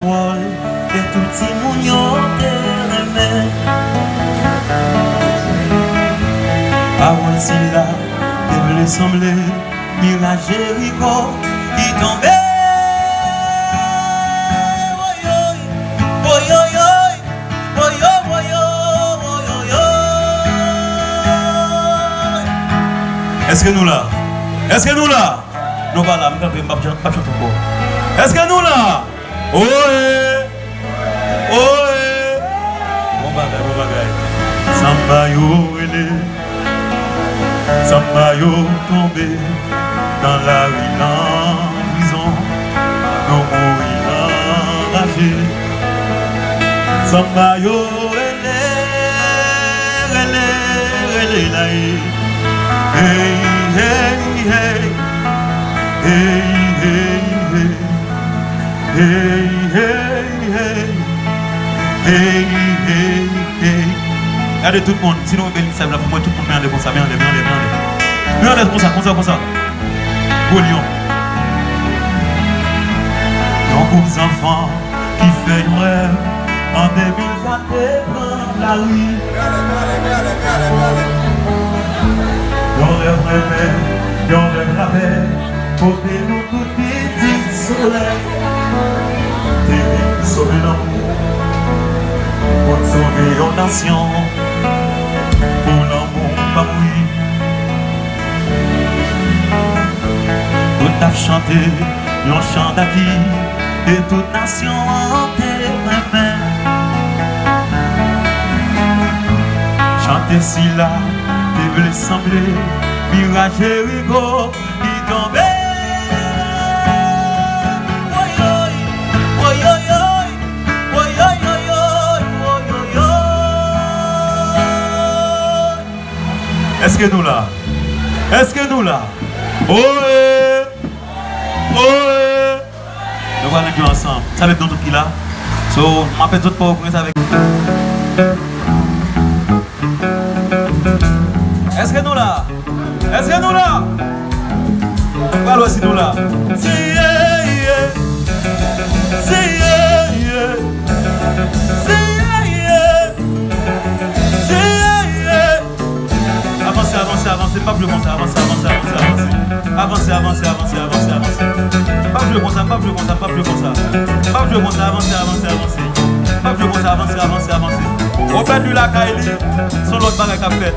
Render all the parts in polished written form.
Et tout si moun yo te remè. Parole si là, te vle semblé, mirage Jéricho qui tombait. Est-ce que nous là? Est-ce que nous là? Nous pas là, nous pas chanter encore. Est-ce que nous là? Ohé! Ohé! Bon bagaille. Samba yo relé, Samba yo tombé dans la rue en prison, non mourir enragé. Samba yo relé là. Hey, hey, hey, hey, hey, hey, hey, hey, hey, hey, hey, hey. Regardez tout le monde, sinon on bénit ça, pour moi tout le monde met en l'air comme ça, met en l'air comme ça. Gros lion. Donc aux enfants qui fait un rêve, en 2004, prendre la rue. Y'en rêve la paix, portez-nous tout petit soleil. T'es sauver l'amour, pour sauver nos nations, pour l'amour pas mourir. Tout a chanté, y'en chante d'acquis, et toute nation en terre. Chantez si là, te vle semblé, mirage Jéricho qui tombait. Est-ce que nous là? Est-ce que nous là? Ohé! Ohé! Nous allons jouer ensemble. Ça va être notre qui là? So, je m'appelle tout pour commencer avec. Est-ce que nous là? Est-ce que nous là? Parle aussi nous là. Si yeah, yeah. Si yeah, yeah. Si yeah, yeah. Si yeah, yeah. Avancez, pas plus comme ça, avancez. Avancez. Pas plus comme ça, avancez. On fait du lac à Eli, son l'autre bagaille qu'a fait.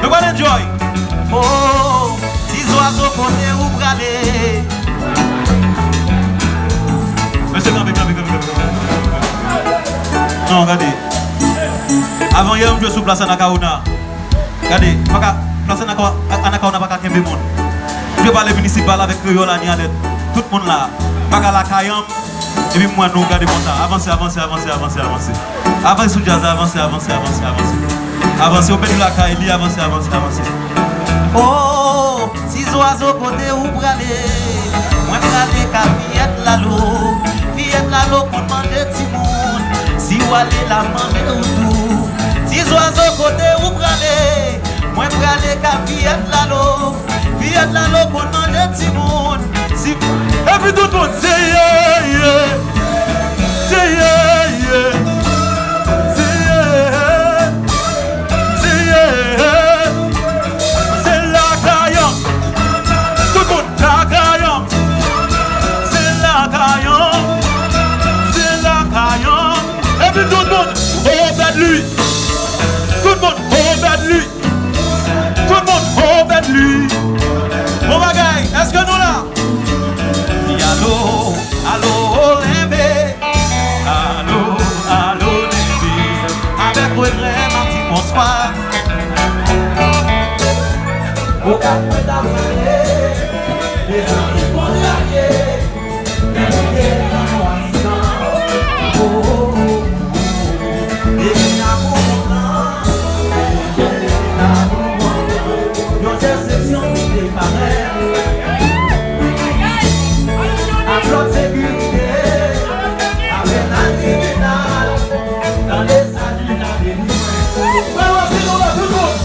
Nous allons enjoy. Oh, si oiseaux côté où braler. Monsieur, non, regardez. Avant hier, je suis placé à Nakaouna. Regardez, place à Nakaouna, pas qu'à monde. Je parle municipal avec Créole à Nialet. Tout le monde là. Pas qu'à la Kayam. Et puis moi, nous regardez comme ça. Avancez. Avancez sous jazz, avancez. Avancez au pays de la Kaili, avancez. Oh, si oiseaux côté où braler. Moi, braler qu'à Fillette la l'eau pour manger petit monde. Si vous allez la manger autour. Si oiseaux côté où braler. Moi, braler qu'à Fillette la l'eau pour manger petit monde. Et puis tout le monde, c'est yeah. Lui. Bon bagaille, est-ce que nous là? Allô, Lembe. Allô, Lembe. Avec regret, Martin, bonsoir. Au cap d'Avril, les amis vont l'arrière. Notre sécurité, avec la tribunal, dans les salles du Nabéni. Alors, c'est nous là, tout le monde.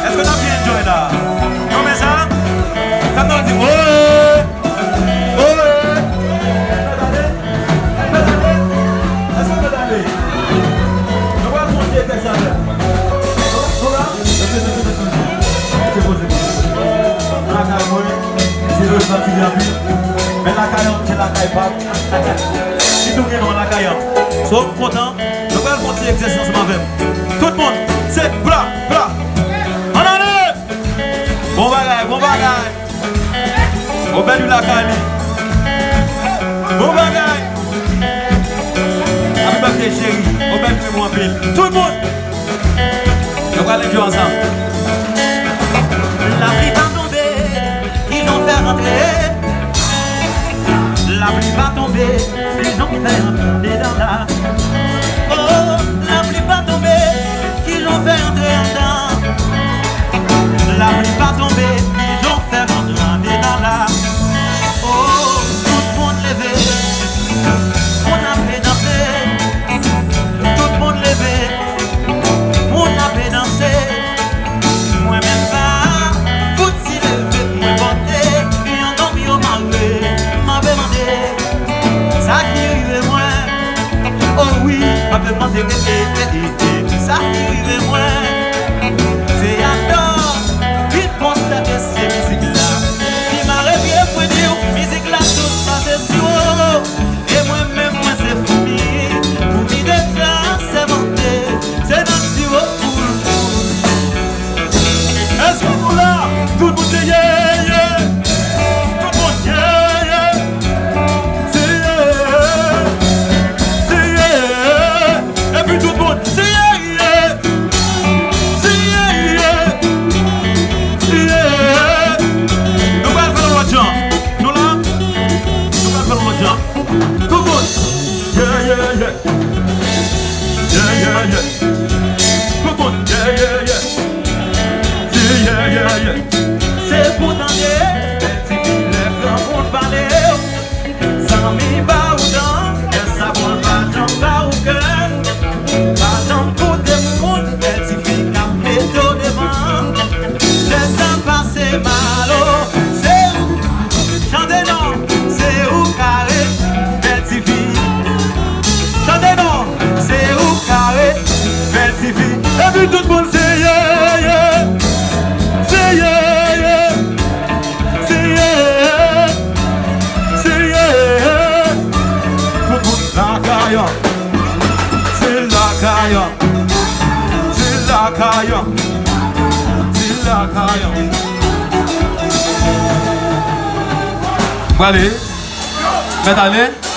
Est-ce que tu as bien enjoy là? Non mais ça? Quand on dit ouais, est-ce que tu as allé? Je vois mon Dieu que ça va. C'est bon. La caille moi, c'est le parti de la vie. Mais la caille, c'est la caille pas. Si nous gagnons la caille, sois content. Je vais faire un petit exercice avec vous. Tout le monde, c'est bra, bra. En allez! Bon bagaille, bon bagaille. Au bel du lac Ali. Bon bagaille. Happy birthday chérie. Au bel du mémoire pile. Tout le monde. On va aller jouer ensemble. La pluie va tomber, ils ont fait rentrer. La pluie va tomber, ils ont fait rentrer dans la. Oh, la pluie va tomber, ils ont fait rentrer dedans. La pluie va tomber, ils ont fait rentrer dans la. Oh, tout le monde levé, on a fait danser. Tout le monde levé, on a fait danser. Moi-même pas, faut s'y lever, moi porter. Et on dormi au maré, m'avait demandé. Ça qui arrive moi, oh oui, m'avait demandé. Ça qui arrive moi. puis tout le monde c'est yeah, yeah. C'est yeah, yeah. C'est yeah. C'est yeah. Tout le monde la caille. C'est la caille. C'est la caille. C'est la caille. Allez, allez.